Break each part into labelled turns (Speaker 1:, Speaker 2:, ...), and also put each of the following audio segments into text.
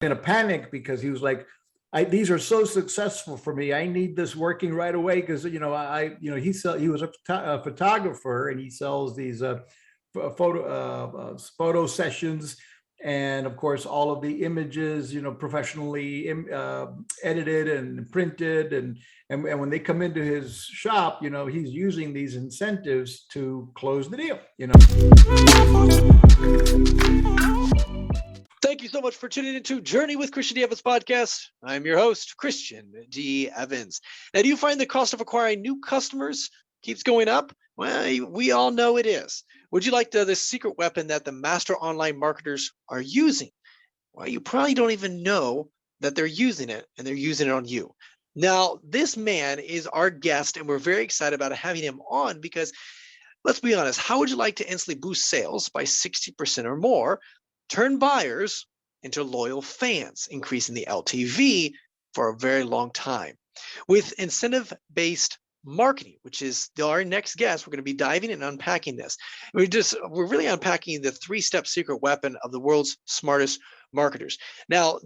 Speaker 1: in a panic because he was like, these are so successful for me. I need this working right away because he was a photographer, and he sells these photo sessions, and of course all of the images, professionally edited and printed, and when they come into his shop, he's using these incentives to close the deal.
Speaker 2: Thank you so much for tuning into Journey with Christian D. Evans podcast. I'm your host, Christian D. Evans. Now, do you find the cost of acquiring new customers keeps going up? Well, we all know it is. Would you like the secret weapon that the master online marketers are using? Well, you probably don't even know that they're using it, and they're using it on you. Now, this man is our guest, and we're very excited about having him on because, let's be honest, how would you like to instantly boost sales by 60% or more, turn buyers into loyal fans, increasing the LTV for a very long time? With incentive-based marketing, which is our next guest, we're going to be diving and unpacking this. We're really unpacking the 3-step secret weapon of the world's smartest marketers. Now,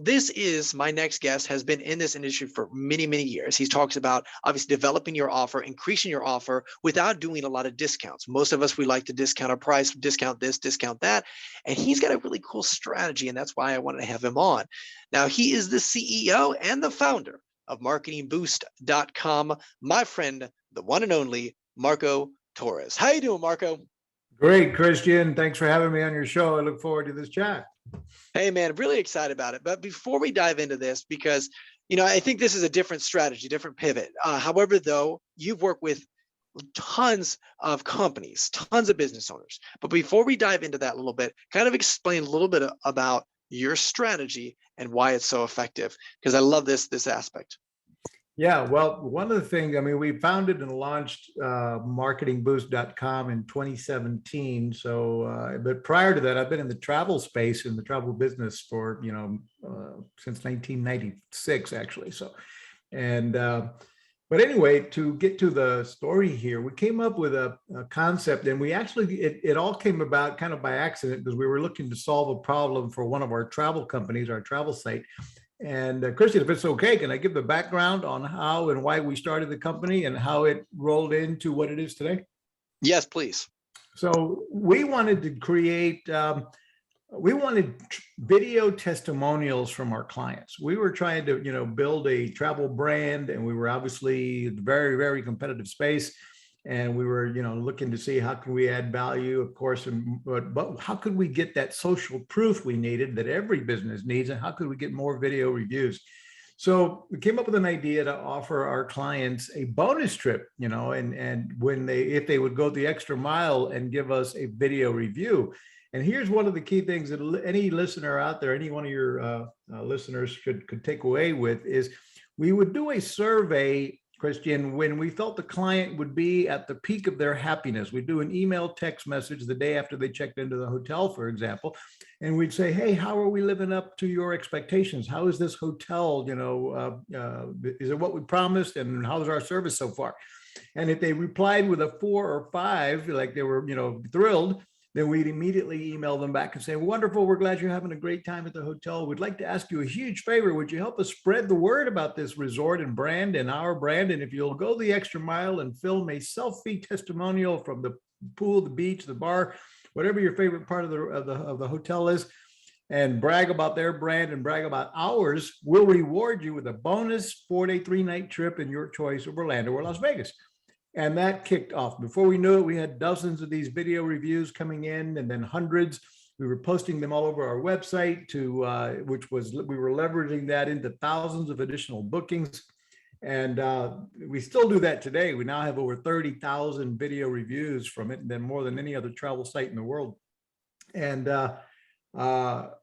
Speaker 2: my next guest has been in this industry for many, many years. He talks about obviously developing your offer, increasing your offer without doing a lot of discounts. Most of us, we like to discount our price, discount this, discount that. And he's got a really cool strategy, and that's why I wanted to have him on. Now, he is the CEO and the founder of marketingboost.com, my friend, the one and only Marco Torres. How you doing, Marco?
Speaker 1: Great, Christian. Thanks for having me on your show. I look forward to this chat.
Speaker 2: Hey, man, really excited about it. But before we dive into this, because, I think this is a different strategy, different pivot. However, though, you've worked with tons of companies, tons of business owners. But before we dive into that a little bit, kind of explain a little bit about your strategy and why it's so effective, because I love this aspect.
Speaker 1: Yeah, well, one of the things, we founded and launched marketingboost.com in 2017. So, but prior to that, I've been in the travel space, in the travel business for, since 1996, actually. So, but anyway, to get to the story here, we came up with a concept, and we actually, it all came about kind of by accident because we were looking to solve a problem for one of our travel companies, our travel site. And Christian, if it's okay, can I give the background on how and why we started the company and how it rolled into what it is today?
Speaker 2: Yes, please.
Speaker 1: So we wanted to create, we wanted video testimonials from our clients. We were trying to, build a travel brand, and we were obviously very, very competitive space. And we were, looking to see how can we add value, of course, but how could we get that social proof we needed, that every business needs, and how could we get more video reviews? So we came up with an idea to offer our clients a bonus trip, and if they would go the extra mile and give us a video review. And here's one of the key things that any listener out there, any one of your listeners could take away with is we would do a survey, Christian, when we felt the client would be at the peak of their happiness. We'd do an email text message the day after they checked into the hotel, for example, and we'd say, hey, how are we living up to your expectations? How is this hotel, is it what we promised? And how's our service so far? And if they replied with a 4 or 5, like they were, thrilled, then we'd immediately email them back and say, wonderful, we're glad you're having a great time at the hotel. We'd like to ask you a huge favor. Would you help us spread the word about this resort and brand and our brand? And if you'll go the extra mile and film a selfie testimonial from the pool, the beach, the bar, whatever your favorite part of the hotel is, and brag about their brand and brag about ours, we'll reward you with a bonus 4-day, 3-night trip in your choice of Orlando or Las Vegas. And that kicked off. Before we knew it, we had dozens of these video reviews coming in, and then hundreds. We were posting them all over our website we were leveraging that into thousands of additional bookings. And we still do that today. We now have over 30,000 video reviews from it, and then more than any other travel site in the world. And but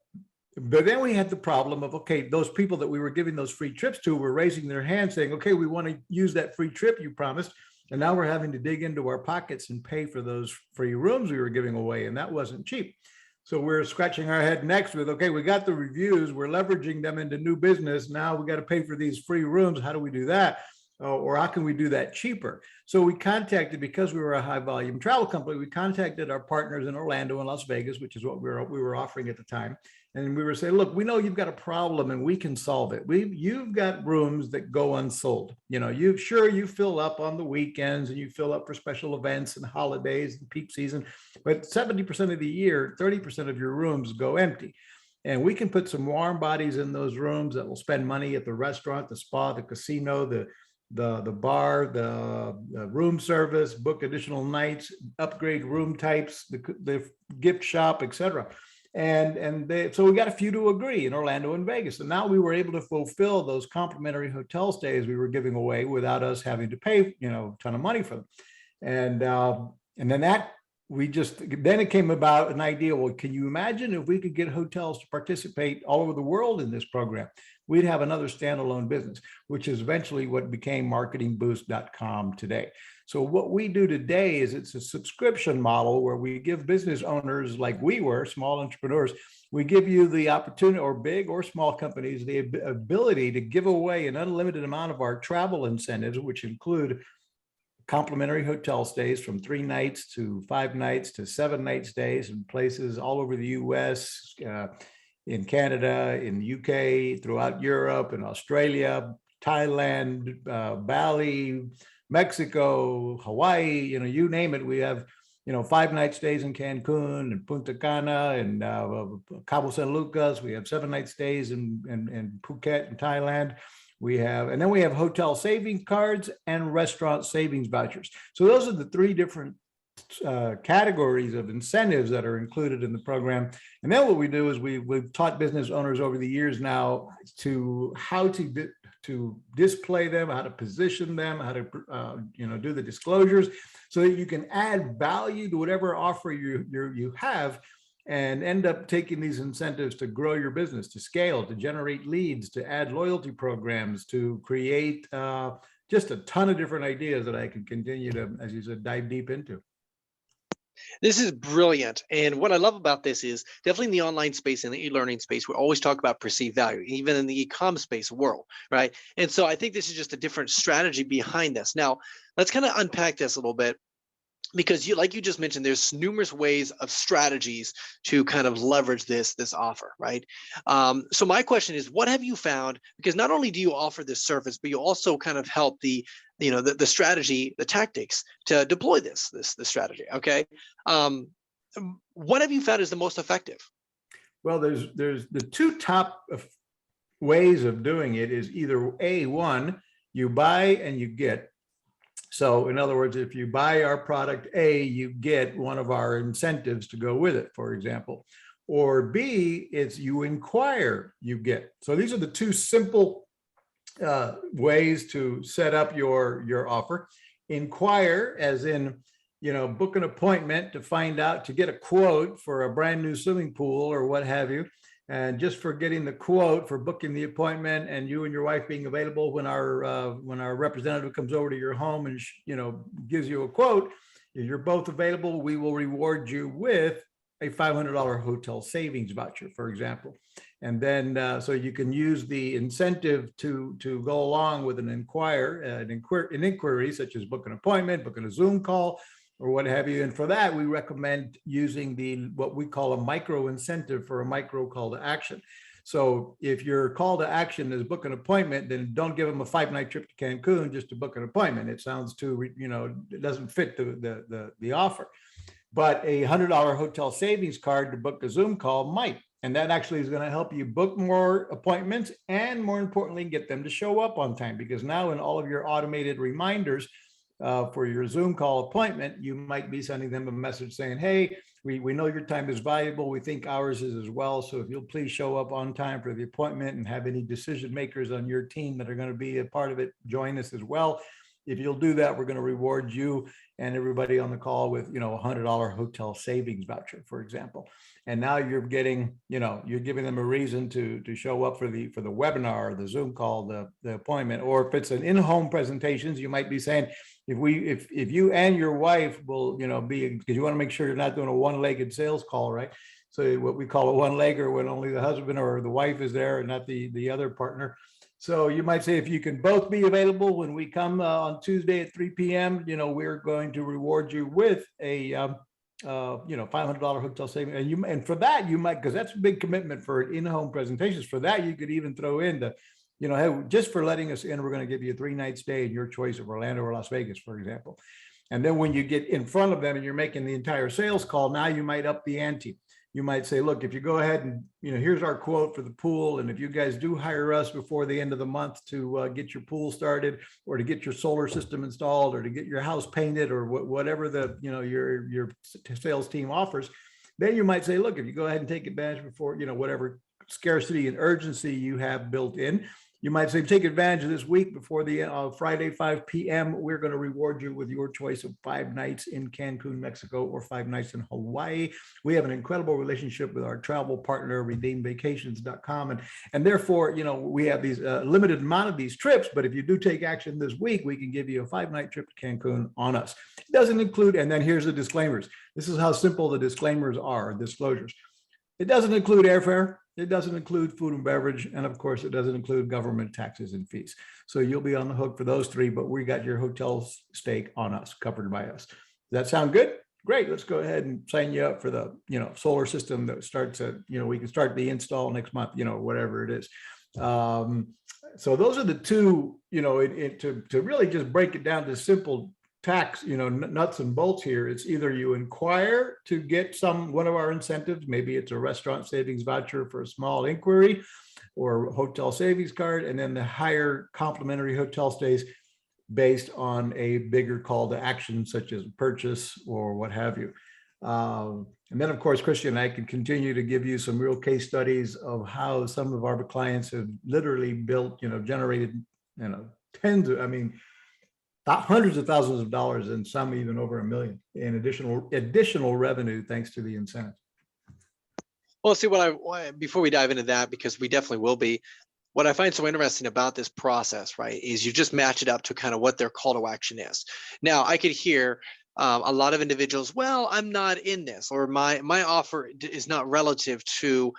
Speaker 1: then we had the problem of, okay, those people that we were giving those free trips to were raising their hands saying, okay, we want to use that free trip you promised. And now we're having to dig into our pockets and pay for those free rooms we were giving away. And that wasn't cheap. So we're scratching our head next with, okay, we got the reviews, we're leveraging them into new business. Now we got to pay for these free rooms. How do we do that? or how can we do that cheaper? So we contacted, because we were a high volume travel company, we contacted our partners in Orlando and Las Vegas, which is what we were offering at the time. And we were saying, look, we know you've got a problem and we can solve it. You've got rooms that go unsold. You fill up on the weekends and you fill up for special events and holidays and peak season, but 70% of the year, 30% of your rooms go empty. And we can put some warm bodies in those rooms that will spend money at the restaurant, the spa, the casino, the bar, the room service, book additional nights, upgrade room types, the gift shop, etc. So we got a few to agree in Orlando and Vegas. And now we were able to fulfill those complimentary hotel stays we were giving away without us having to pay, a ton of money for them. And then it came about an idea. Well, can you imagine if we could get hotels to participate all over the world in this program? We'd have another standalone business, which is eventually what became marketingboost.com today. So what we do today is it's a subscription model where we give business owners like we were, small entrepreneurs, we give you the opportunity, or big or small companies, the ability to give away an unlimited amount of our travel incentives, which include complimentary hotel stays from 3 nights to 5 nights to 7-night stays in places all over the US, in Canada, in the UK, throughout Europe, in Australia, Thailand, Bali, Mexico, Hawaii, you name it. We have, 5-night stays in Cancun and Punta Cana and Cabo San Lucas. We have 7-night stays in Phuket and Thailand. And then we have hotel savings cards and restaurant savings vouchers. So those are the 3 different categories of incentives that are included in the program. And then what we do is we've taught business owners over the years now how to display them, how to position them, how to do the disclosures, so that you can add value to whatever offer you have, and end up taking these incentives to grow your business, to scale, to generate leads, to add loyalty programs, to create just a ton of different ideas that I can continue to, as you said, dive deep into.
Speaker 2: This is brilliant. And what I love about this is definitely in the online space and the e-learning space, we always talk about perceived value, even in the e-com space world, right? And so I think this is just a different strategy behind this. Now, let's kind of unpack this a little bit, because like you just mentioned, there's numerous ways of strategies to kind of leverage this offer, right? So my question is, what have you found? Because not only do you offer this service, but you also kind of help the strategy, the tactics to deploy this strategy. Okay, what have you found is the most effective?
Speaker 1: Well, there's the 2 top ways of doing it is either one, you buy and you get. So in other words, if you buy our product A, you get one of our incentives to go with it, for example. Or B, it's you inquire, you get. So these are the 2 simple ways to set up your offer. Inquire, as in, book an appointment to find out, to get a quote for a brand new swimming pool or what have you. And just for getting the quote, for booking the appointment, and you and your wife being available when our representative comes over to your home and gives you a quote, if you're both available, we will reward you with a $500 hotel savings voucher, for example. And then so you can use the incentive to go along with an inquiry, such as book an appointment, booking a Zoom call, or what have you. And for that, we recommend using what we call a micro incentive for a micro call to action. So if your call to action is book an appointment, then don't give them a 5-night trip to Cancun just to book an appointment. It sounds too, it doesn't fit the offer. But a $100 hotel savings card to book a Zoom call might. And that actually is going to help you book more appointments, and more importantly, get them to show up on time. Because now in all of your automated reminders, for your Zoom call appointment, you might be sending them a message saying, hey, we know your time is valuable. We think ours is as well. So if you'll please show up on time for the appointment, and have any decision makers on your team that are going to be a part of it join us as well. If you'll do that, we're going to reward you and everybody on the call with, a $100 hotel savings voucher, for example. And now you're getting, you're giving them a reason to show up for the webinar, the Zoom call, the appointment. Or if it's an in-home presentations, you might be saying, if you and your wife will, be, because you want to make sure you're not doing a one-legged sales call, right? So what we call a one-legger, when only the husband or the wife is there and not the other partner. So you might say, if you can both be available when we come on Tuesday at 3 p.m., we're going to reward you with a $500 hotel savings. And for that, you might, because that's a big commitment for in-home presentations. For that, you could even throw in the, hey, just for letting us in, we're going to give you a 3-night stay in your choice of Orlando or Las Vegas, for example. And then when you get in front of them and you're making the entire sales call, now you might up the ante. You might say, look, if you go ahead and, here's our quote for the pool. And if you guys do hire us before the end of the month to get your pool started, or to get your solar system installed, or to get your house painted, or whatever the, your sales team offers, then you might say, look, if you go ahead and take advantage before, whatever scarcity and urgency you have built in, you might say, take advantage of this week before the Friday, 5 p.m. We're going to reward you with your choice of 5 nights in Cancun, Mexico, or 5 nights in Hawaii. We have an incredible relationship with our travel partner, redeemvacations.com. And therefore, we have these limited amount of these trips, but if you do take action this week, we can give you a 5-night trip to Cancun on us. It doesn't include, and then here's the disclaimers. This is how simple the disclaimers are, disclosures. It doesn't include airfare. It doesn't include food and beverage. And of course, it doesn't include government taxes and fees. So you'll be on the hook for those 3, but we got your hotel stay on us, covered by us. Does that sound good? Great. Let's go ahead and sign you up for the, solar system that starts at, we can start the install next month, whatever it is. So those are the 2, to really just break it down to simple tax, nuts and bolts here. It's either you inquire to get one of our incentives, maybe it's a restaurant savings voucher for a small inquiry, or a hotel savings card, and then the higher complimentary hotel stays based on a bigger call to action, such as purchase or what have you. And then, of course, Christian and I can continue to give you some real case studies of how some of our clients have literally built, generated, tens of, hundreds of thousands of dollars, and some even over $1 million in additional revenue thanks to the incentive.
Speaker 2: Well, see, before we dive into that, because we definitely will be, what I find so interesting about this process, right, is you just match it up to kind of what their call to action is. Now, I could hear a lot of individuals, well, I'm not in this, or my offer is not relative to,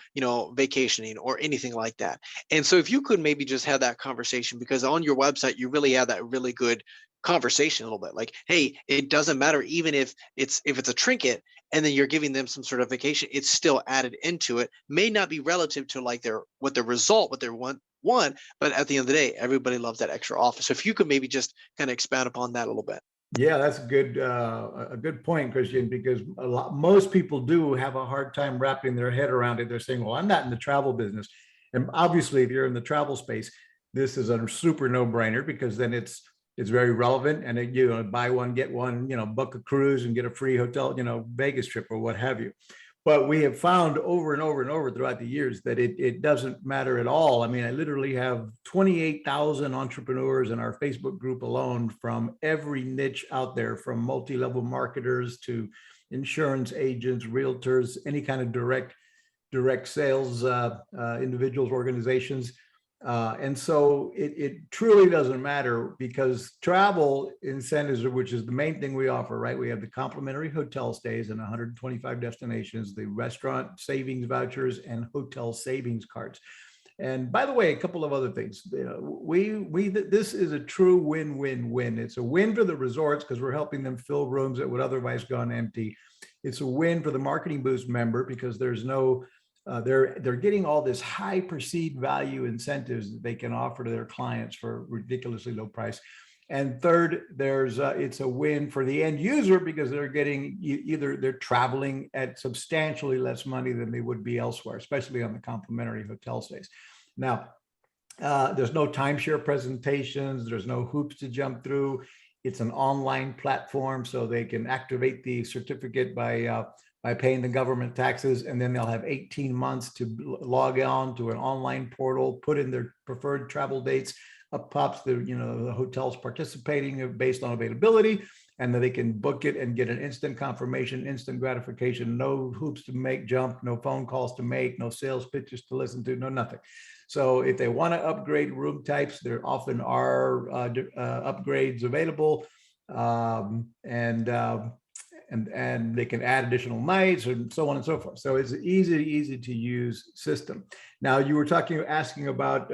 Speaker 2: vacationing or anything like that. And so if you could maybe just have that conversation, because on your website, you really have that really good conversation a little bit, like, hey, it doesn't matter, even if it's a trinket and then you're giving them some sort of vacation, it's still added into it. May not be relative to like what their want, but at the end of the day, everybody loves that extra offer. So if you could maybe just kind of expand upon that a little bit.
Speaker 1: Yeah, that's a good point, Christian, because most people do have a hard time wrapping their head around it. They're saying, well, I'm not in the travel business. And obviously, if you're in the travel space, this is a super no-brainer, because then it's very relevant, and buy one, get one, book a cruise and get a free hotel, Vegas trip or what have you. But we have found over and over and over throughout the years that it doesn't matter at all. I literally have 28,000 entrepreneurs in our Facebook group alone, from every niche out there, from multi-level marketers to insurance agents, realtors, any kind of direct sales, individuals, organizations. And so it truly doesn't matter, because travel incentives, which is the main thing we offer, right? We have the complimentary hotel stays in 125 destinations, the restaurant savings vouchers, and hotel savings cards. And by the way, a couple of other things. This is a true win-win-win. It's a win for the resorts, because we're helping them fill rooms that would otherwise gone empty. It's a win for the Marketing Boost member, because there's no they're getting all this high perceived value incentives that they can offer to their clients for ridiculously low price. And third, it's a win for the end user, because they're getting they're traveling at substantially less money than they would be elsewhere, especially on the complimentary hotel stays. Now, there's no timeshare presentations. There's no hoops to jump through. It's an online platform, so they can activate the certificate by paying the government taxes, and then they'll have 18 months to log on to an online portal, put in their preferred travel dates. Up pops the hotels participating based on availability, and then they can book it and get an instant confirmation, instant gratification, no hoops to jump, no phone calls to make, no sales pitches to listen to, no nothing. So if they want to upgrade room types, there often are upgrades available. and they can add additional nights and so on and so forth. So it's an easy to use system. Now you were asking about,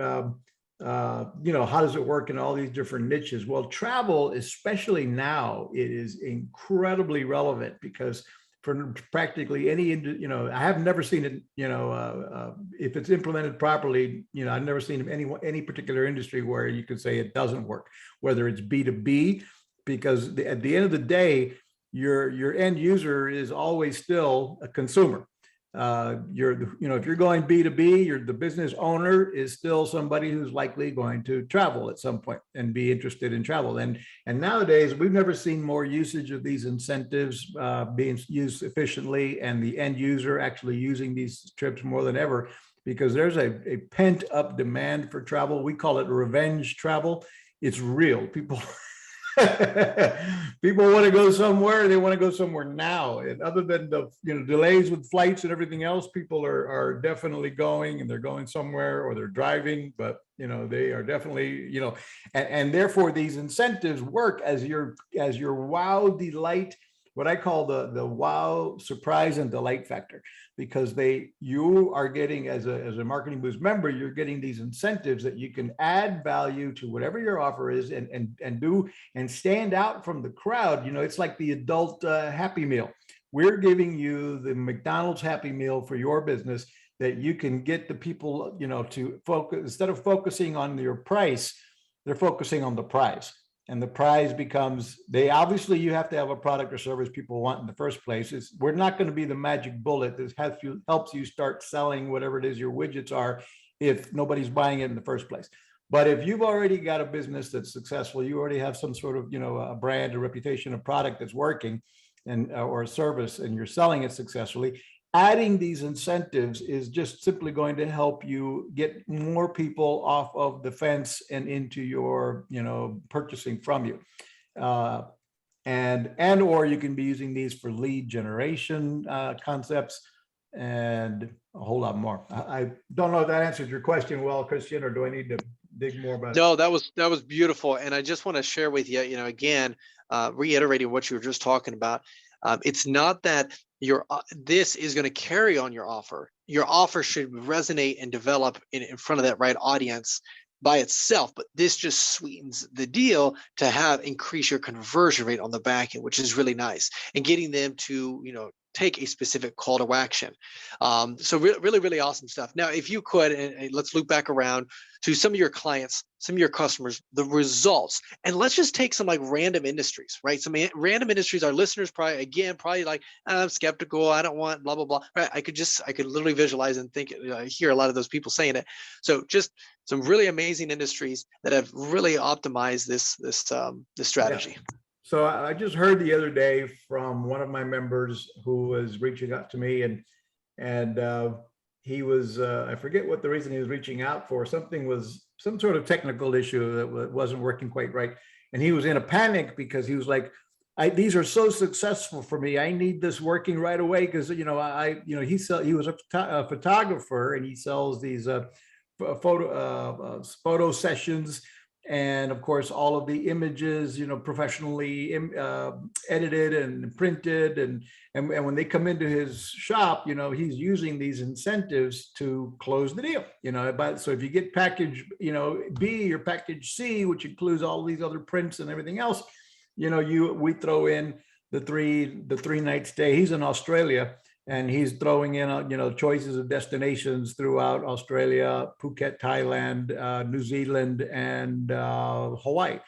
Speaker 1: how does it work in all these different niches? Well, travel, especially now, it is incredibly relevant because for practically any, I have never seen it, if it's implemented properly, I've never seen any particular industry where you could say it doesn't work, whether it's B2B, because at the end of the day, your end user is always still a consumer. If you're going B2B, the business owner is still somebody who's likely going to travel at some point and be interested in travel. And nowadays, we've never seen more usage of these incentives being used efficiently, and the end user actually using these trips more than ever, because there's a pent up demand for travel. We call it revenge travel. It's real. People want to go somewhere. They want to go somewhere now. And other than the delays with flights and everything else, people are definitely going, and they're going somewhere, or they're driving. But they are definitely and therefore these incentives work as your wow delight. What I call the wow surprise and delight factor, because you are getting, as a Marketing Boost member, you're getting these incentives that you can add value to whatever your offer is, and do and stand out from the crowd. It's like the adult Happy Meal. We're giving you the McDonald's Happy Meal for your business, that you can get the people to focus. Instead of focusing on your price, they're focusing on the prize. And the prize becomes, you have to have a product or service people want in the first place. We're not going to be the magic bullet that helps you start selling whatever it is your widgets are, if nobody's buying it in the first place. But if you've already got a business that's successful, you already have some sort of, a brand, a reputation, a product that's working, and or a service, and you're selling it successfully, adding these incentives is just simply going to help you get more people off of the fence and into your, purchasing from you. Or you can be using these for lead generation concepts, and a whole lot more. I don't know if that answers your question well, Christian, or do I need to dig more about it?
Speaker 2: No, that was beautiful. And I just want to share with you, again, reiterating what you were just talking about. It's not that this is going to carry on your offer. Your offer should resonate and develop in front of that right audience by itself, but this just sweetens the deal to increase your conversion rate on the back end, which is really nice, and getting them to take a specific call to action. So really awesome stuff. Now, if you could, and let's loop back around to some of your clients, some of your customers, the results, and let's just take some like random industries, right? Some random industries. Our listeners probably like, I'm skeptical, I don't want blah blah blah. Right? I could literally visualize and think, hear a lot of those people saying it. So just some really amazing industries that have really optimized this strategy.
Speaker 1: Yeah. So I just heard the other day from one of my members who was reaching out to me, and he was, I forget what the reason he was reaching out for. Some sort of technical issue that wasn't working quite right. And he was in a panic because he was like, these are so successful for me. I need this working right away. Cause he was a photographer, and he sells these photo sessions. And of course, all of the images, professionally edited and printed. And when they come into his shop, he's using these incentives to close the deal, so if you get package, B or package C, which includes all these other prints and everything else, we throw in the three night stay. He's in Australia, and he's throwing in, choices of destinations throughout Australia, Phuket, Thailand, New Zealand, and Hawaii.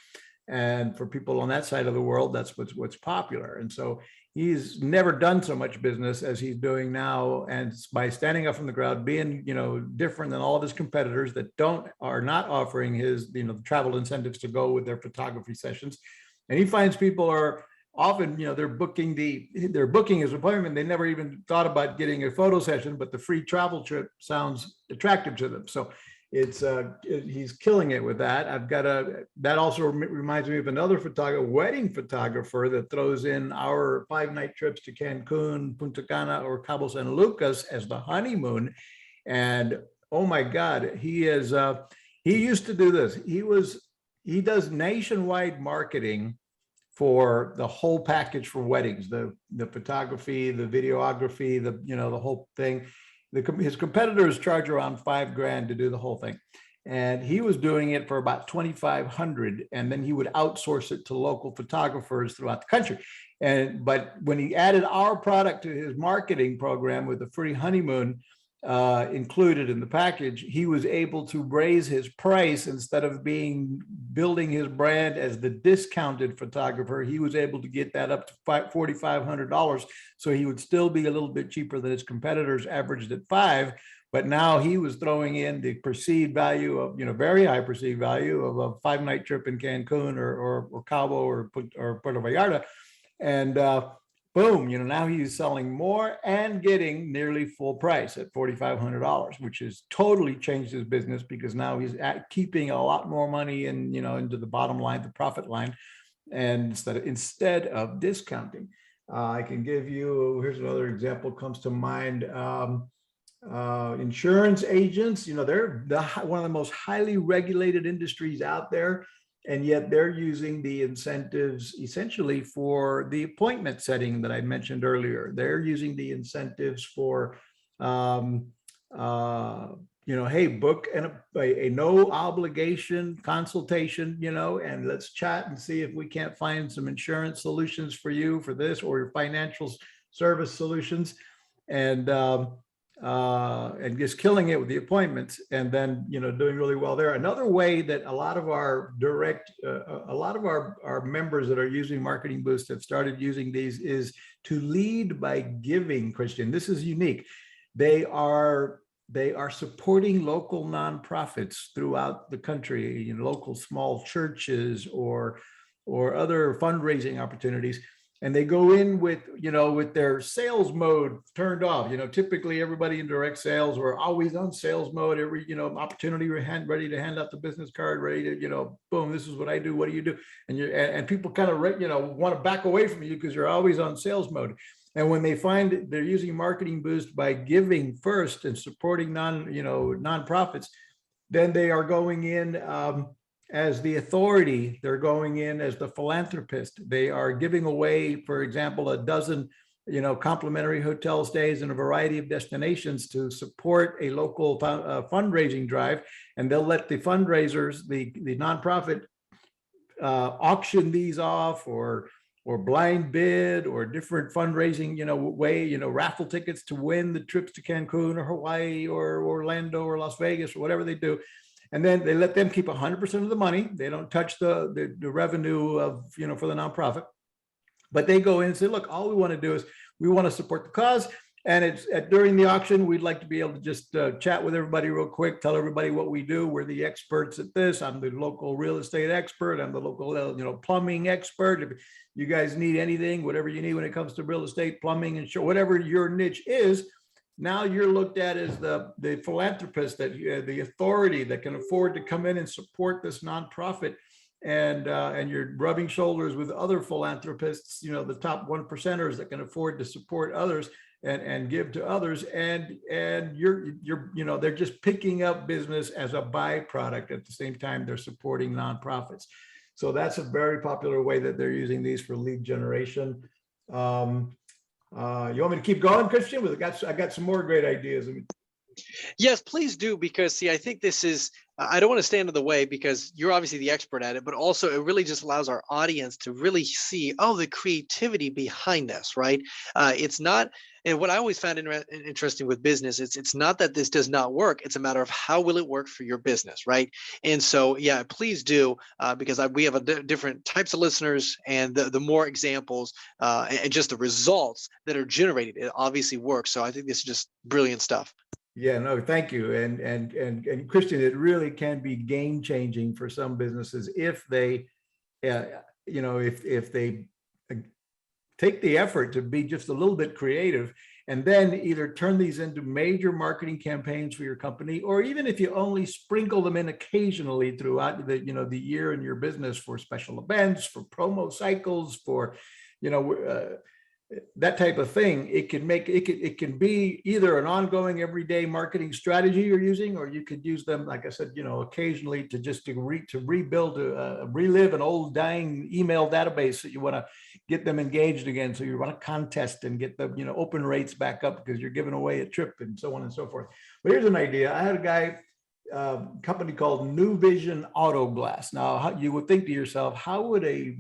Speaker 1: And for people on that side of the world, that's what's popular. And so he's never done so much business as he's doing now. And by standing up from the crowd, being, different than all of his competitors that are not offering his, travel incentives to go with their photography sessions. And he finds people are often, they're booking his appointment. They never even thought about getting a photo session, but the free travel trip sounds attractive to them. So he's killing it with that. That also reminds me of another wedding photographer that throws in our 5-night trips to Cancun, Punta Cana, or Cabo San Lucas as the honeymoon. And oh my God, he used to do this. He does nationwide marketing for the whole package for weddings, the photography, the videography, the whole thing. His competitors charge around $5,000 to do the whole thing. And he was doing it for about 2,500, and then he would outsource it to local photographers throughout the country. But when he added our product to his marketing program with the free honeymoon included in the package, he was able to raise his price. Instead of building his brand as the discounted photographer, he was able to get that up to $4,500. So he would still be a little bit cheaper than his competitors, averaged at $5,000. But now he was throwing in the perceived value of, very high perceived value of a 5-night trip in Cancun or Cabo or Puerto Vallarta. And boom, now he's selling more and getting nearly full price at $4,500, which has totally changed his business, because now he's keeping a lot more money in, into the bottom line, the profit line, and instead of discounting. I can give you, here's another example comes to mind. Insurance agents, they're one of the most highly regulated industries out there, and yet they're using the incentives essentially for the appointment setting that I mentioned earlier. They're using the incentives for, hey, book a no obligation consultation, and let's chat and see if we can't find some insurance solutions for you for this, or your financial service solutions. And just killing it with the appointments, and then doing really well there. Another way that a lot of our our members that are using Marketing Boost have started using these is to lead by giving. Christian, this is unique. They are supporting local nonprofits throughout the country, local small churches or other fundraising opportunities. And they go in with their sales mode turned off. Typically everybody in direct sales, we're always on sales mode. Every, opportunity, we're ready to hand out the business card, ready to, boom, this is what I do. What do you do? And people kind of, want to back away from you because you're always on sales mode. And when they find they're using Marketing Boost by giving first and supporting nonprofits, then they are going in, as the authority. They're going in as the philanthropist. They are giving away, for example, a dozen, complimentary hotel stays in a variety of destinations to support a local fundraising drive. And they'll let the fundraisers, the nonprofit, auction these off, or blind bid, or different fundraising, way, raffle tickets to win the trips to Cancun or Hawaii or Orlando or Las Vegas or whatever they do. And then they let them keep 100% of the money. They don't touch the revenue of, for the nonprofit, but they go in and say, look, all we want to do is we want to support the cause. And it's during the auction, we'd like to be able to just chat with everybody real quick, tell everybody what we do. We're the experts at this. I'm the local real estate expert. I'm the local, plumbing expert. If you guys need anything, whatever you need when it comes to real estate, plumbing, and whatever your niche is, now you're looked at as the philanthropist, that the authority that can afford to come in and support this nonprofit, and you're rubbing shoulders with other philanthropists, the top 1%ers that can afford to support others and give to others, and you're they're just picking up business as a byproduct. At the same time, they're supporting nonprofits. So that's a very popular way that they're using these for lead generation. You want me to keep going, Christian? I got some more great ideas.
Speaker 2: Yes, please do, because see, I think this is, I don't want to stand in the way, because you're obviously the expert at it, but also it really just allows our audience to really see, the creativity behind this, right? It's not, and what I always found interesting with business, it's not that this does not work. It's a matter of how will it work for your business, right? And so, yeah, please do, because we have different types of listeners, and the more examples and just the results that are generated, it obviously works. So I think this is just brilliant stuff.
Speaker 1: Yeah, no, thank you. And Christian, it really can be game changing for some businesses if they, if they take the effort to be just a little bit creative, and then either turn these into major marketing campaigns for your company, or even if you only sprinkle them in occasionally throughout the year in your business, for special events, for promo cycles, for, that type of thing, it can be either an ongoing everyday marketing strategy you're using, or you could use them, like I said, occasionally to just to rebuild, relive an old dying email database that you want to get them engaged again. So you run a contest and get the open rates back up because you're giving away a trip and so on and so forth. But here's an idea. I had a guy, company called New Vision Auto Glass. Now, you would think to yourself, how would a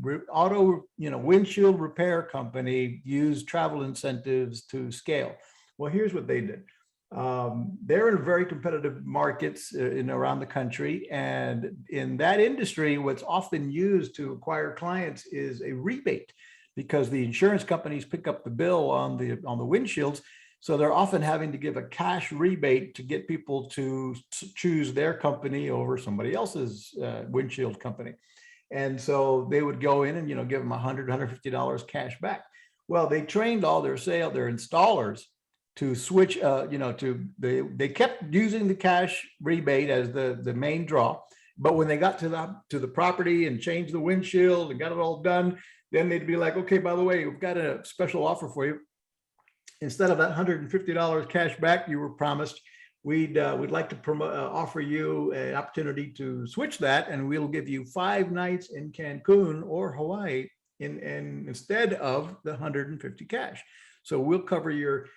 Speaker 1: windshield repair company use travel incentives to scale? Well, here's what they did. They're in very competitive markets around the country, and in that industry, what's often used to acquire clients is a rebate, because the insurance companies pick up the bill on the windshields. So they're often having to give a cash rebate to get people to choose their company over somebody else's windshield company. And so they would go in and, give them $100, $150 cash back. Well, they trained all their installers to switch, they kept using the cash rebate as the main draw. But when they got to the property and changed the windshield and got it all done, then they'd be like, okay, by the way, we've got a special offer for you. Instead of that $150 cash back you were promised, we'd like to offer you an opportunity to switch that, and we'll give you 5 nights in Cancun or Hawaii instead of the $150 cash. So we'll cover your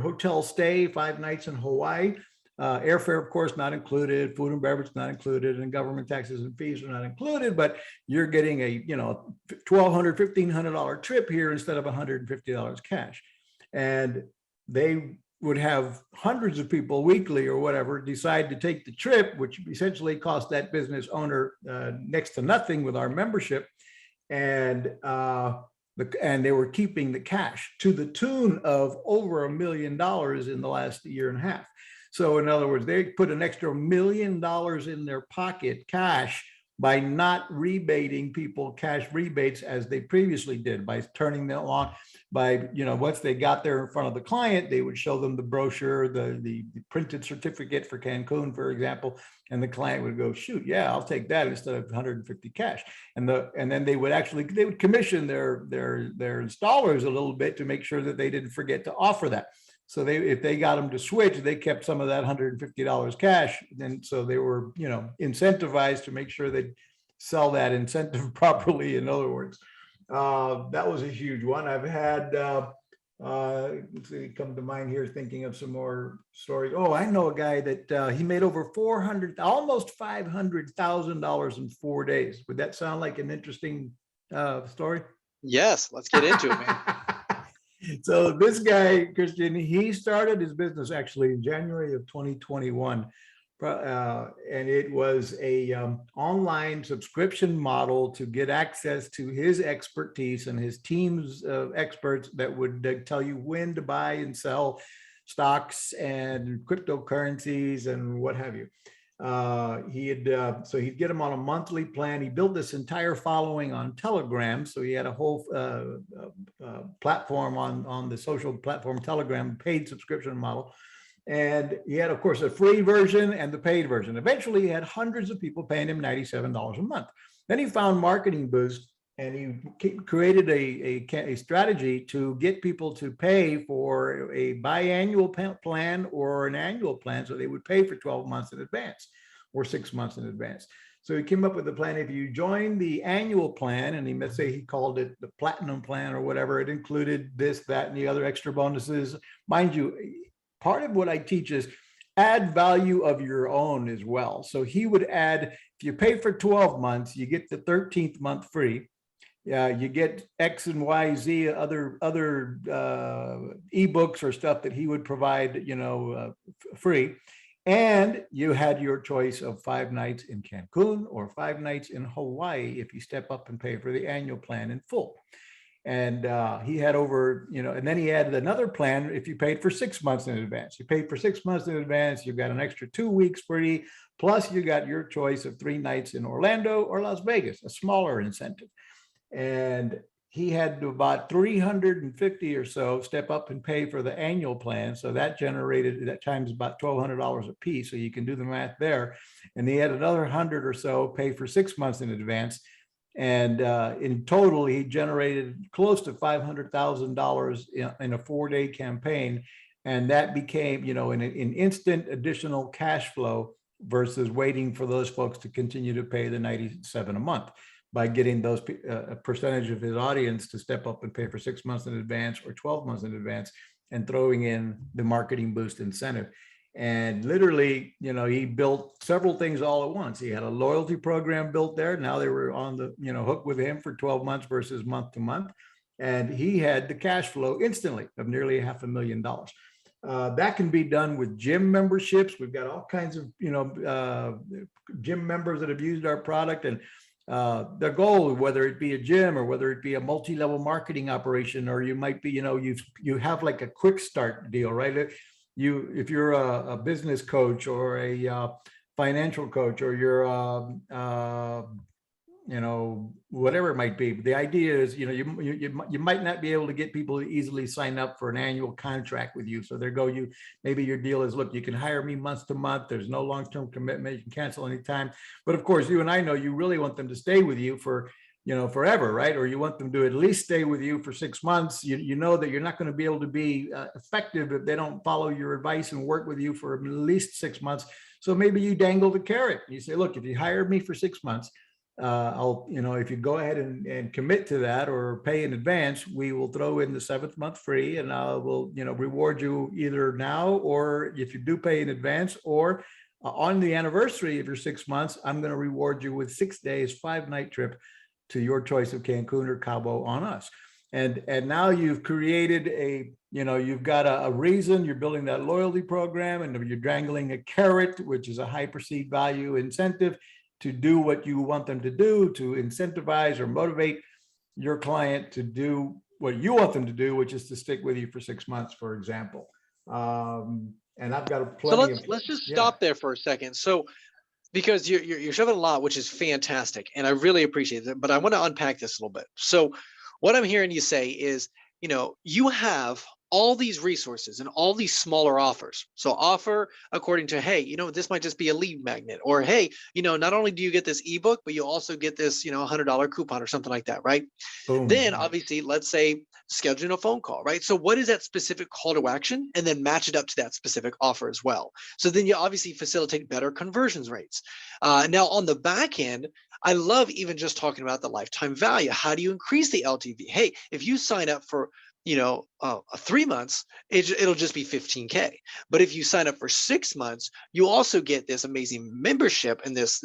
Speaker 1: hotel stay, 5 nights in Hawaii. Airfare, of course, not included. Food and beverage not included, and government taxes and fees are not included. But you're getting a $1,200, $1,500 trip here instead of $150 cash. And they would have hundreds of people weekly or whatever decide to take the trip, which essentially cost that business owner next to nothing with our membership. And they were keeping the cash to the tune of over $1 million in the last year and a half. So in other words, they put an extra $1 million in their pocket cash by not rebating people cash rebates as they previously did, by turning them on. By, once they got there in front of the client, they would show them the brochure, the printed certificate for Cancun, for example, and the client would go, shoot, yeah, I'll take that instead of 150 cash. And then they would commission their installers a little bit to make sure that they didn't forget to offer that. So if they got them to switch, they kept some of that $150 cash. And so they were, incentivized to make sure they sell that incentive properly. In other words, that was a huge one. I've had, let's see, come to mind here, thinking of some more stories. Oh, I know a guy that he made over almost $500,000 in 4 days. Would that sound like an interesting story?
Speaker 2: Yes, let's get into it, man.
Speaker 1: So this guy, Christian, he started his business actually in January of 2021. And it was a online subscription model to get access to his expertise and his team's experts that would tell you when to buy and sell stocks and cryptocurrencies and what have you. So he'd get them on a monthly plan. He built this entire following on Telegram. So he had a whole platform on the social platform Telegram, paid subscription model. And he had, of course, a free version and the paid version. Eventually, he had hundreds of people paying him $97 a month. Then he found Marketing Boost, and he created a strategy to get people to pay for a biannual plan or an annual plan. So they would pay for 12 months in advance or 6 months in advance. So he came up with a plan. If you join the annual plan, and let's say he called it the platinum plan or whatever, it included this, that, and the other extra bonuses. Mind you, part of what I teach is add value of your own as well. So he would add, if you pay for 12 months, you get the 13th month free. You get X and Y, Z, other ebooks or stuff that he would provide, free. And you had your choice of 5 nights in Cancun or 5 nights in Hawaii if you step up and pay for the annual plan in full. And he had over, and then he added another plan if you paid for 6 months in advance. You paid for 6 months in advance, you got an extra 2 weeks free, plus you got your choice of 3 nights in Orlando or Las Vegas, a smaller incentive. And he had about 350 or so step up and pay for the annual plan. So that generated, that times about $1,200 a piece. So you can do the math there. And he had another 100 or so pay for 6 months in advance. And in total, he generated close to $500,000 in a 4-day campaign. And that became, an instant additional cash flow versus waiting for those folks to continue to pay the $97 a month by getting those a percentage of his audience to step up and pay for 6 months in advance or 12 months in advance, and throwing in the marketing boost incentive. And literally, he built several things all at once. He had a loyalty program built there. Now they were on the, hook with him for 12 months versus month to month. And he had the cash flow instantly of nearly $500,000. That can be done with gym memberships. We've got all kinds of, gym members that have used our product, and their goal, whether it be a gym or whether it be a multi-level marketing operation, or you might be, you have like a quick start deal, right? If you're a business coach or a financial coach, or you're whatever it might be. The idea is, you might not be able to get people to easily sign up for an annual contract with you. So maybe your deal is, look, you can hire me month to month. There's no long-term commitment. You can cancel anytime. But of course, you and I know you really want them to stay with you for, forever, right? Or you want them to at least stay with you for 6 months. You know that you're not going to be able to be effective if they don't follow your advice and work with you for at least 6 months. So maybe you dangle the carrot. You say, look, if you hire me for 6 months, if you go ahead and commit to that or pay in advance, we will throw in the 7th month free, and I will, reward you either now, or if you do pay in advance, or on the anniversary of your 6 months, I'm going to reward you with 6 days, 5-night trip to your choice of Cancun or Cabo on us. And now you've created you've got a reason. You're building that loyalty program, and you're dangling a carrot, which is a high perceived value incentive to do what you want them to do, to incentivize or motivate your client to do what you want them to do, which is to stick with you for 6 months, for example. And I've got plenty
Speaker 2: So let's just stop there for a second. So, because you're shoving a lot, which is fantastic, and I really appreciate it. But I want to unpack this a little bit. So, what I'm hearing you say is, you have all these resources and all these smaller offers. So offer according to, hey, this might just be a lead magnet, or hey, not only do you get this ebook, but you also get this, $100 coupon or something like that, right?
Speaker 1: Boom.
Speaker 2: Then obviously, let's say scheduling a phone call, right? So what is that specific call to action, and then match it up to that specific offer as well. So then you obviously facilitate better conversions rates. Now on the back end, I love even just talking about the lifetime value. How do you increase the LTV? Hey, if you sign up for 3 months, it'll just be 15K. But if you sign up for 6 months, you also get this amazing membership and this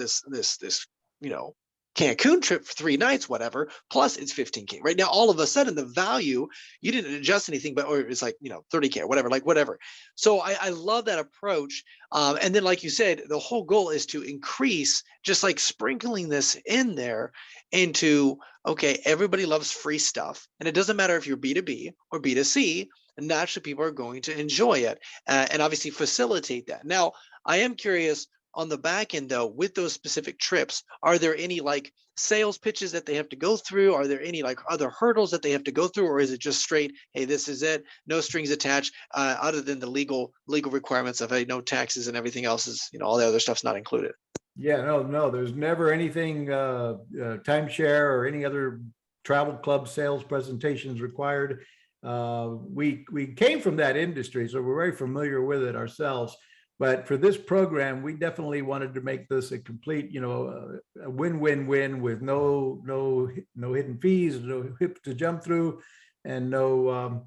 Speaker 2: Cancun trip for 3 nights, whatever, plus it's 15K. Right now, all of a sudden, the value, you didn't adjust anything, or it's like, 30K or whatever, like whatever. So I love that approach. And then, like you said, the whole goal is to increase, just like sprinkling this in there into, okay, everybody loves free stuff. And it doesn't matter if you're B2B or B2C, and naturally people are going to enjoy it and obviously facilitate that. Now, I am curious, on the back end though, with those specific trips, are there any like sales pitches that they have to go through? Are there any like other hurdles that they have to go through, or is it just straight, hey, this is it, no strings attached, other than the legal requirements of, hey, no taxes and everything else is, all the other stuff's not included?
Speaker 1: Yeah, no, there's never anything timeshare or any other travel club sales presentations required. We came from that industry, so we're very familiar with it ourselves. But for this program, we definitely wanted to make this a complete, a win-win-win, with no hidden fees, no hoops to jump through, and no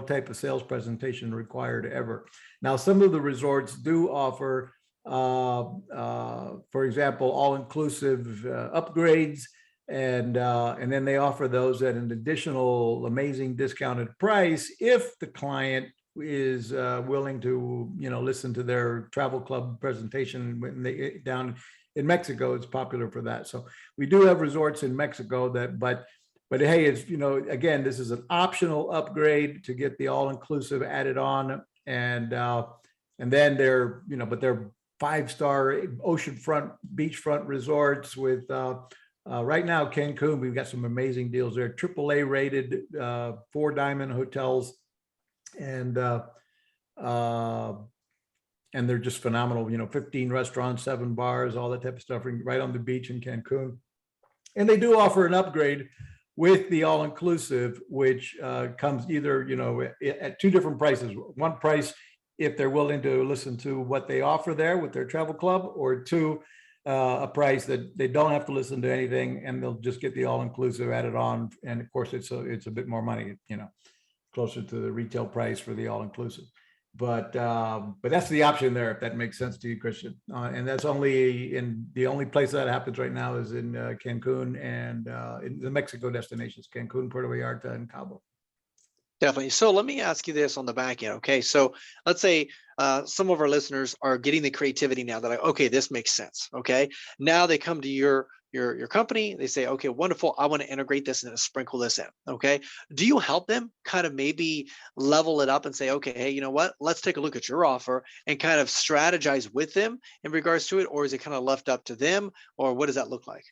Speaker 1: type of sales presentation required ever. Now, some of the resorts do offer, for example, all-inclusive upgrades, and then they offer those at an additional amazing discounted price if the client is willing to listen to their travel club presentation when they down in Mexico. It's popular for that. So we do have resorts in Mexico but hey, it's again, this is an optional upgrade to get the all-inclusive added on, and then they're but they're 5-star oceanfront beachfront resorts with right now Cancun, we've got some amazing deals there. AAA rated 4-diamond hotels, and they're just phenomenal. 15 restaurants, 7 bars, all that type of stuff right on the beach in Cancun. And they do offer an upgrade with the all-inclusive, which comes either, at two different prices. One price if they're willing to listen to what they offer there with their travel club, or two, a price that they don't have to listen to anything and they'll just get the all-inclusive added on. And of course, it's a bit more money, closer to the retail price for the all-inclusive. But that's the option there, if that makes sense to you, Christian. And that's only in the only place that happens right now is in Cancun and in the Mexico destinations, Cancun, Puerto Vallarta, and Cabo.
Speaker 2: Definitely. So let me ask you this on the back end. Okay. So let's say some of our listeners are getting the creativity now. They're like, okay, this makes sense. Okay. Now they come to your company. They say, okay, wonderful. I want to integrate this and sprinkle this in. Okay. Do you help them kind of maybe level it up and say, okay, hey, you know what? Let's take a look at your offer and kind of strategize with them in regards to it? Or is it kind of left up to them? Or what does that look like?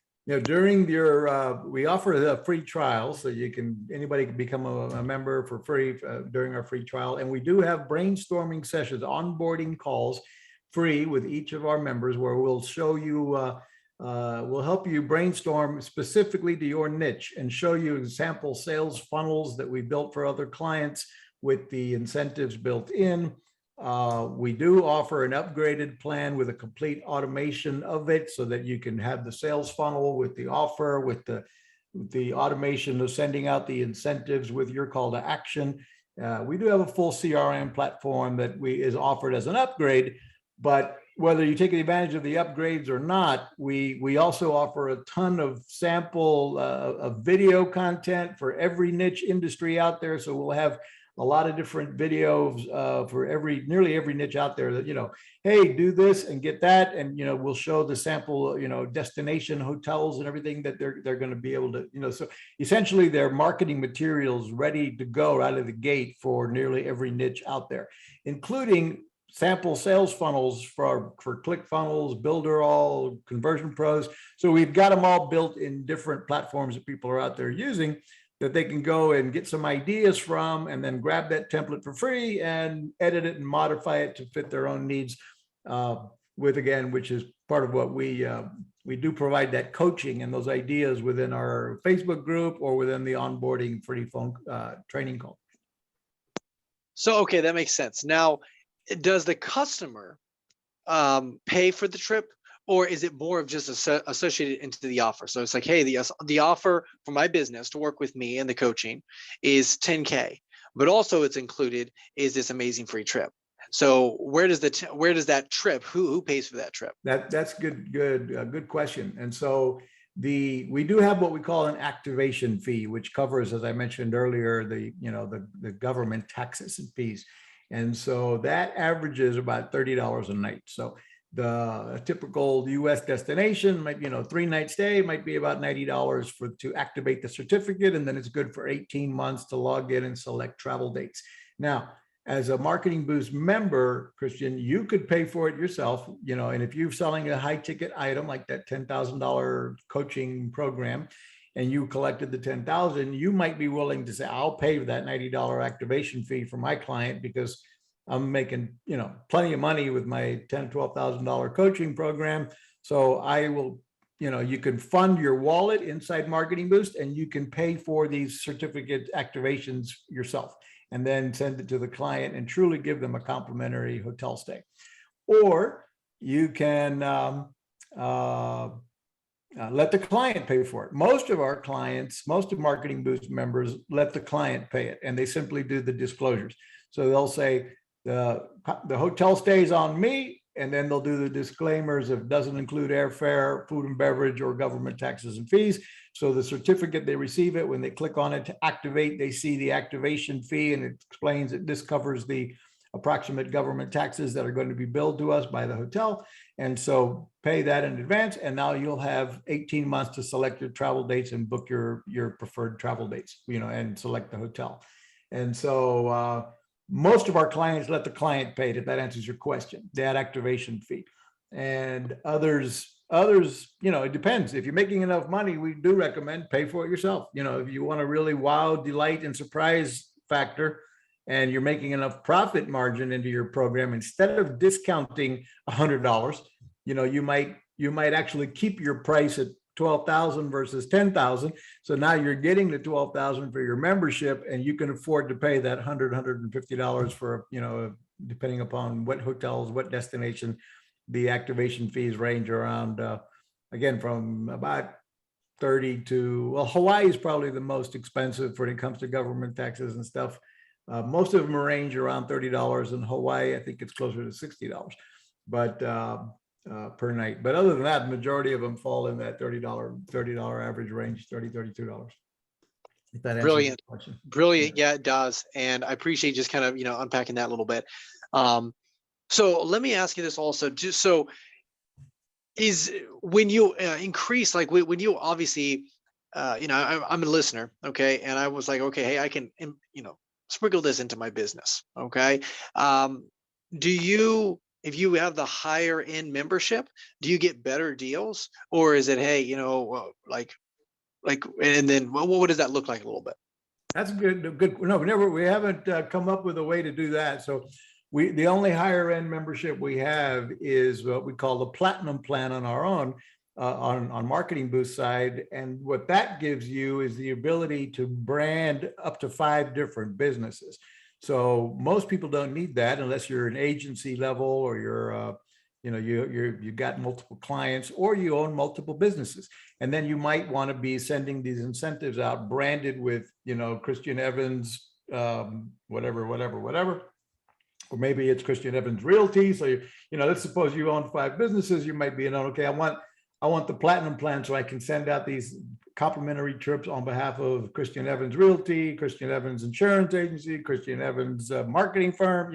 Speaker 1: During your, we offer a free trial, so anybody can become a member for free during our free trial. And we do have brainstorming sessions, onboarding calls, free with each of our members, where we'll show you, we'll help you brainstorm specifically to your niche and show you example sales funnels that we built for other clients with the incentives built in. We do offer an upgraded plan with a complete automation of it so that you can have the sales funnel with the offer, with the automation of sending out the incentives with your call to action. We do have a full CRM platform that is offered as an upgrade, but whether you take advantage of the upgrades or not, we also offer a ton of sample of video content for every niche industry out there. So we'll have a lot of different videos for nearly every niche out there that, hey, do this and get that. And, we'll show the sample, destination hotels and everything that they're going to be able to, so essentially their marketing materials ready to go out of the gate for nearly every niche out there, including sample sales funnels for ClickFunnels, Builderall, Conversion Pros. So we've got them all built in different platforms that people are out there using, that they can go and get some ideas from, and then grab that template for free and edit it and modify it to fit their own needs. Which is part of what we do provide that coaching and those ideas within our Facebook group or within the onboarding free phone training call.
Speaker 2: So, okay, that makes sense. Now, does the customer pay for the trip? Or is it more of just associated into the offer? So it's like, hey, the offer for my business to work with me and the coaching is $10K, but also it's included is this amazing free trip. So where does that trip? Who pays for that trip?
Speaker 1: That's good question. And so we do have what we call an activation fee, which covers, as I mentioned earlier, the government taxes and fees. And so that averages about $30 a night. So the typical U.S. destination might be, 3-night stay might be about $90 to activate the certificate, and then it's good for 18 months to log in and select travel dates. Now, as a Marketing Boost member, Christian, you could pay for it yourself, and if you're selling a high ticket item like that $10,000 coaching program, and you collected the $10,000, you might be willing to say, I'll pay that $90 activation fee for my client because I'm making, plenty of money with my $10,000, $12,000 coaching program. So I will, you can fund your wallet inside Marketing Boost, and you can pay for these certificate activations yourself and then send it to the client and truly give them a complimentary hotel stay. Or you can let the client pay for it. Most of Marketing Boost members let the client pay it, and they simply do the disclosures. So they'll say, the hotel stays on me, and then they'll do the disclaimers of doesn't include airfare, food and beverage, or government taxes and fees. So the certificate, they receive it. When they click on it to activate, they see the activation fee, and it explains that this covers the approximate government taxes that are going to be billed to us by the hotel. And so pay that in advance, and now you'll have 18 months to select your travel dates and book your preferred travel dates, and select the hotel. And so most of our clients let the client pay it, if that answers your question, that activation fee. And others, it depends. If you're making enough money, we do recommend pay for it yourself. If you want a really wow, delight, and surprise factor, and you're making enough profit margin into your program, instead of discounting $100, you might actually keep your price at 12,000 versus 10,000. So now you're getting the 12,000 for your membership, and you can afford to pay that $150 for, depending upon what hotels, what destination. The activation fees range around, again, from about 30 to, well, Hawaii is probably the most expensive when it comes to government taxes and stuff. Most of them range around $30. In Hawaii, I think it's closer to $60, but per night. But other than that, the majority of them fall in that $30 average range, $32. If that answers
Speaker 2: Brilliant.
Speaker 1: your question.
Speaker 2: Brilliant. Yeah, it does. And I appreciate just kind of, unpacking that a little bit. So let me ask you this also, just so is when you increase, like when you obviously, I'm a listener. Okay. And I was like, okay, hey, I can, sprinkle this into my business. Okay. If you have the higher end membership, do you get better deals, or is it, hey, and then what does that look like a little bit?
Speaker 1: That's good. No, we haven't come up with a way to do that. So the only higher end membership we have is what we call the platinum plan on our own, on Marketing Boost side. And what that gives you is the ability to brand up to 5 different businesses. So most people don't need that unless you're an agency level, or you're, you got multiple clients, or you own multiple businesses. And then you might want to be sending these incentives out branded with, Christian Evans, whatever. Or maybe it's Christian Evans Realty. So, let's suppose you own 5 businesses. You might be, okay, I want the platinum plan so I can send out these complimentary trips on behalf of Christian Evans Realty, Christian Evans Insurance Agency, Christian Evans marketing firm,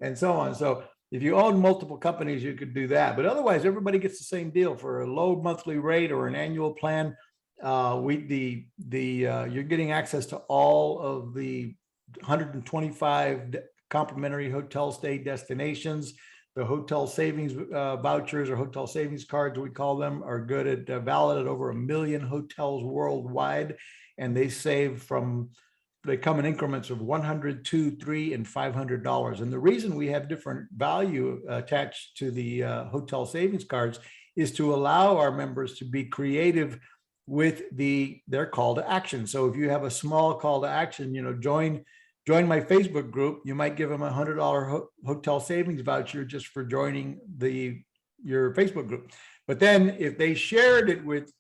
Speaker 1: and so on. So if you own multiple companies, you could do that. But otherwise, everybody gets the same deal for a low monthly rate or an annual plan. You're getting access to all of the 125 complimentary hotel stay destinations. The hotel savings vouchers, or hotel savings cards, we call them, are good at valid at over 1 million hotels worldwide. And they come in increments of $100, $200, $300, and $500. And the reason we have different value attached to the hotel savings cards is to allow our members to be creative with their call to action. So if you have a small call to action, join my Facebook group, you might give them a $100 hotel savings voucher just for joining your Facebook group. But then if they shared it with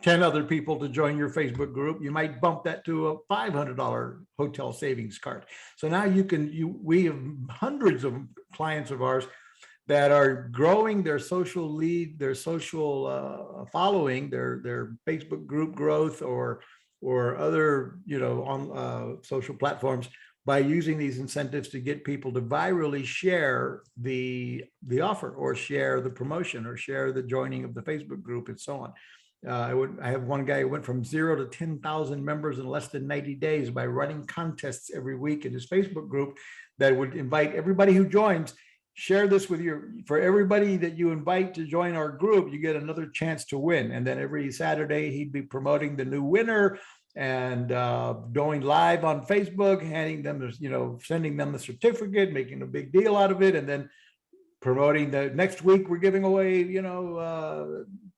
Speaker 1: 10 other people to join your Facebook group, you might bump that to a $500 hotel savings card. So now we have hundreds of clients of ours that are growing their social lead, their social following, their Facebook group growth, or other, on social platforms, by using these incentives to get people to virally share the offer, or share the promotion, or share the joining of the Facebook group, and so on. I have one guy who went from 0 to 10,000 members in less than 90 days by running contests every week in his Facebook group that would invite everybody who joins. Share this for everybody that you invite to join our group, you get another chance to win. And then every Saturday he'd be promoting the new winner, and going live on Facebook, handing them, sending them the certificate, making a big deal out of it, and then promoting the next week we're giving away,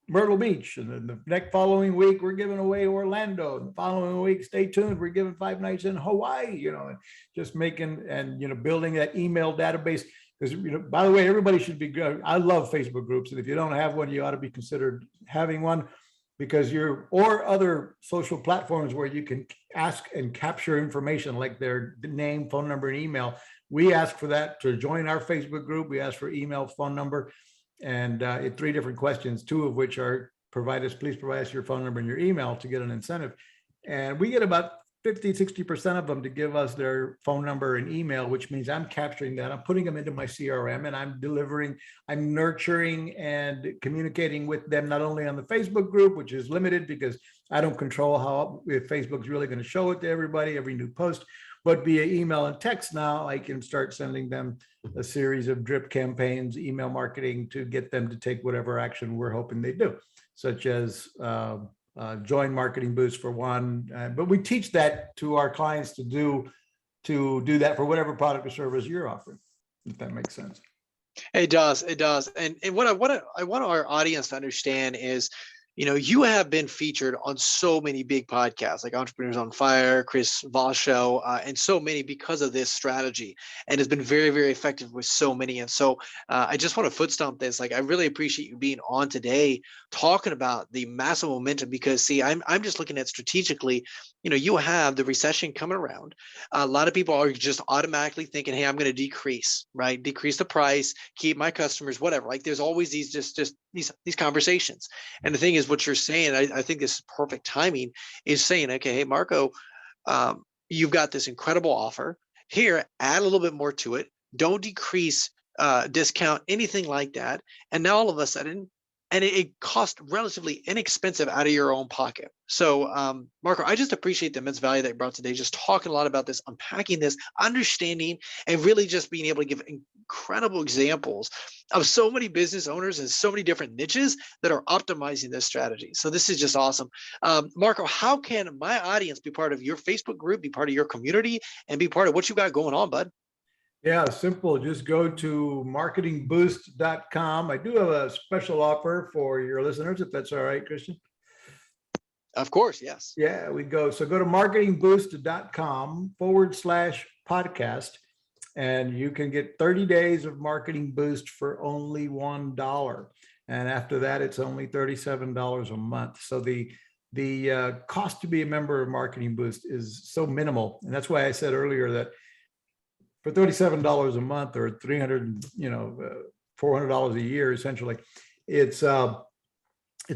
Speaker 1: Myrtle Beach, and then the next following week we're giving away Orlando, and the following week, stay tuned, we're giving 5 nights in Hawaii, and just making, and building that email database. Because, by the way, everybody should be good. I love Facebook groups, and if you don't have one, you ought to be considered having one. Because or other social platforms where you can ask and capture information like their name, phone number, and email. We ask for that to join our Facebook group. We ask for email, phone number, and 3 different questions, 2 of which are please provide us your phone number and your email to get an incentive. And we get about 50-60% of them to give us their phone number and email, which means I'm capturing that. I'm putting them into my CRM, and I'm nurturing and communicating with them, not only on the Facebook group, which is limited because I don't control if Facebook's really going to show it to everybody, every new post, but via email and text. Now I can start sending them a series of drip campaigns, email marketing, to get them to take whatever action we're hoping they do, such as join Marketing Boost for one. But we teach that to our clients to do that for whatever product or service you're offering, if that makes sense.
Speaker 2: It does. And what I want our audience to understand is, You have been featured on so many big podcasts like Entrepreneurs on Fire, Chris Voss Show, and so many because of this strategy, and has been very, very effective with so many. And so I just want to foot stomp this. Like, I really appreciate you being on today, talking about the massive momentum. Because see, I'm just looking at strategically. You have the recession coming around. A lot of people are just automatically thinking, "Hey, I'm going to decrease, right? Decrease the price, keep my customers, whatever." Like, there's always these just these conversations. And the thing is, what you're saying, I think this is perfect timing, is saying, okay, hey, Marco, you've got this incredible offer here, add a little bit more to it. Don't decrease, discount, anything like that. And now all of a sudden, and it costs relatively inexpensive out of your own pocket. So, Marco, I just appreciate the immense value that you brought today, just talking a lot about this, unpacking this, understanding, and really just being able to give incredible examples of so many business owners and so many different niches that are optimizing this strategy. So this is just awesome. Marco, how can my audience be part of your Facebook group, be part of your community, and be part of what you got going on, bud?
Speaker 1: Yeah, simple. Just go to marketingboost.com. I do have a special offer for your listeners, if that's all right, Christian.
Speaker 2: Of course, yes.
Speaker 1: Yeah, we go. So go to marketingboost.com/podcast, and you can get 30 days of Marketing Boost for only $1. And after that, it's only $37 a month. So the cost to be a member of Marketing Boost is so minimal. And that's why I said earlier that for $37 a month or 300, $400 a year, essentially, it's a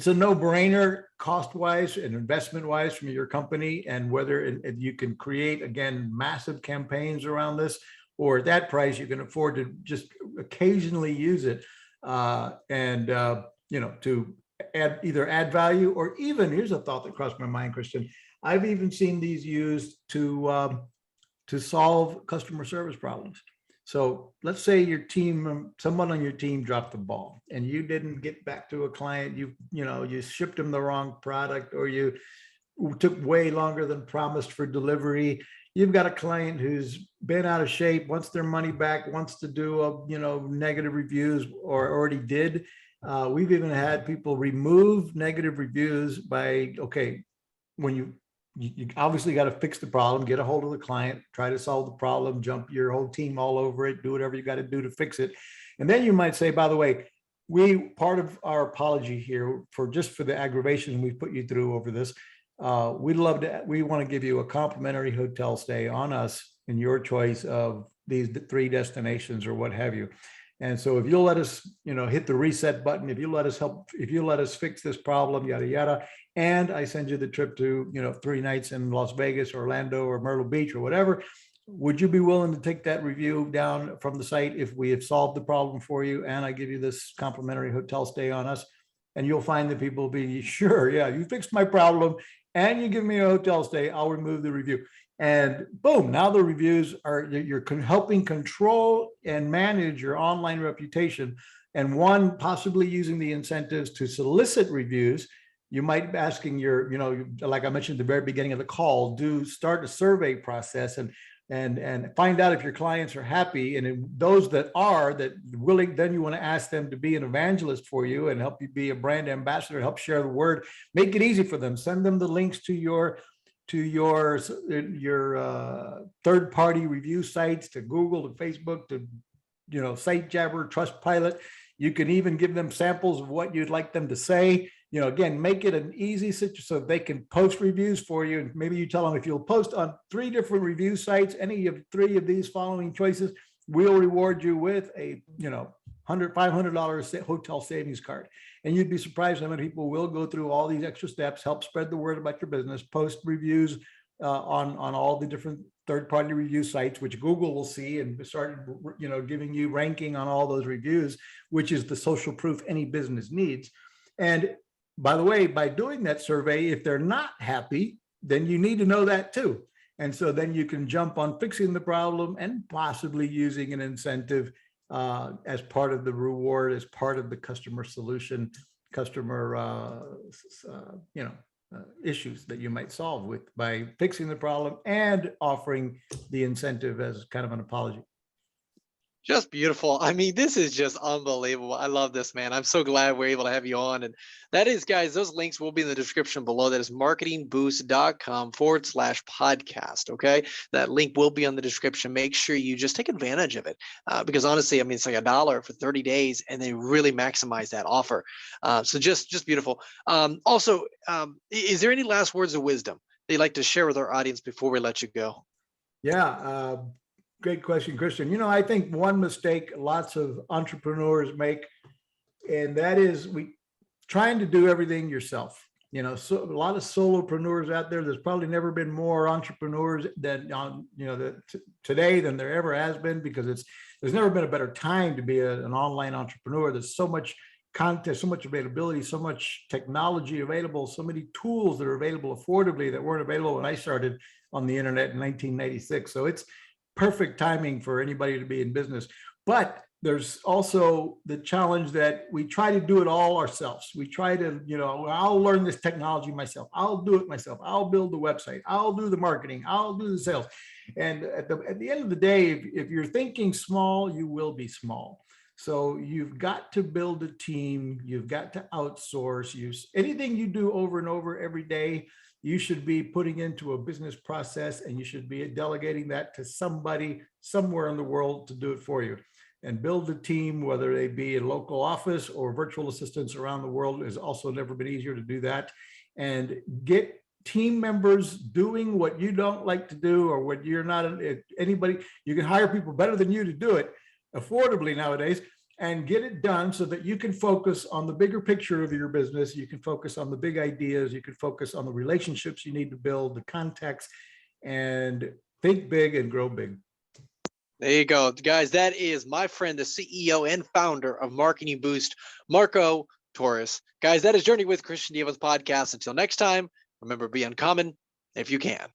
Speaker 1: no-brainer cost-wise and investment-wise from your company. And whether you can create, again, massive campaigns around this, or at that price, you can afford to just occasionally use it to add value, or even, here's a thought that crossed my mind, Christian. I've even seen these used to solve customer service problems. So let's say your team, someone on your team dropped the ball and you didn't get back to a client, you shipped them the wrong product, or you took way longer than promised for delivery. You've got a client who's been out of shape, wants their money back, wants to do negative reviews, or already did. We've even had people remove negative reviews by, okay, when you obviously got to fix the problem, get a hold of the client, try to solve the problem, jump your whole team all over it, do whatever you got to do to fix it. And then you might say, by the way, part of our apology here for the aggravation we've put you through over this, we want to give you a complimentary hotel stay on us in your choice of these 3 destinations or what have you. And so if you'll let us, hit the reset button, if you let us fix this problem, yada, yada, and I send you the trip to, 3 nights in Las Vegas, Orlando, or Myrtle Beach, or whatever, would you be willing to take that review down from the site if we have solved the problem for you, and I give you this complimentary hotel stay on us? And you'll find that people will be, sure, yeah, you fixed my problem and you give me a hotel stay, I'll remove the review. And boom, now the reviews you're helping control and manage your online reputation. And one, possibly using the incentives to solicit reviews. You might be asking like I mentioned at the very beginning of the call, start a survey process and find out if your clients are happy. And those that are willing, then you want to ask them to be an evangelist for you and help you be a brand ambassador, help share the word, make it easy for them, send them the links to your third-party review sites, to Google, to Facebook, to SiteJabber, Trustpilot. You can even give them samples of what you'd like them to say. Again, make it an easy situation so they can post reviews for you. And maybe you tell them, if you'll post on 3 different review sites, any of 3 of these following choices, we'll reward you with a $500 hotel savings card. And you'd be surprised how many people will go through all these extra steps, help spread the word about your business, post reviews on all the different third-party review sites, which Google will see, and start giving you ranking on all those reviews, which is the social proof any business needs. And by the way, by doing that survey, if they're not happy, then you need to know that too. And so then you can jump on fixing the problem and possibly using an incentive as part of the reward, as part of the customer solution, issues that you might solve by fixing the problem and offering the incentive as kind of an apology.
Speaker 2: Just beautiful. I mean, this is just unbelievable. I love this, man. I'm so glad we're able to have you on. And that is, guys, those links will be in the description below. That is marketingboost.com/podcast. Okay. That link will be on the description. Make sure you just take advantage of it. Because honestly, I mean, it's like $1 for 30 days and they really maximize that offer. So just beautiful. Also, is there any last words of wisdom that you'd like to share with our audience before we let you go?
Speaker 1: Yeah, great question, Christian. I think one mistake lots of entrepreneurs make, and that is we trying to do everything yourself. So a lot of solopreneurs out there. There's probably never been more entrepreneurs than today than there ever has been, because there's never been a better time to be an online entrepreneur. There's so much content, so much availability, so much technology available, so many tools that are available affordably that weren't available when I started on the internet in 1996. So it's perfect timing for anybody to be in business. But there's also the challenge that we try to do it all ourselves. We try to, I'll learn this technology myself. I'll do it myself. I'll build the website. I'll do the marketing. I'll do the sales. And at the end of the day, if you're thinking small, you will be small. So you've got to build a team. You've got to outsource. Anything you do over and over every day, you should be putting into a business process, and you should be delegating that to somebody somewhere in the world to do it for you. And build a team, whether they be a local office or virtual assistants around the world. Is also never been easier to do that. And get team members doing what you don't like to do, or what you're not anybody. You can hire people better than you to do it affordably nowadays, and get it done so that you can focus on the bigger picture of your business. You can focus on the big ideas. You can focus on the relationships you need to build, the contacts, and think big and grow big.
Speaker 2: There you go, guys. That is my friend, the CEO and founder of Marketing Boost, Marco Torres. Guys, that is Journey with Christian Diava's podcast. Until next time, remember, be uncommon if you can.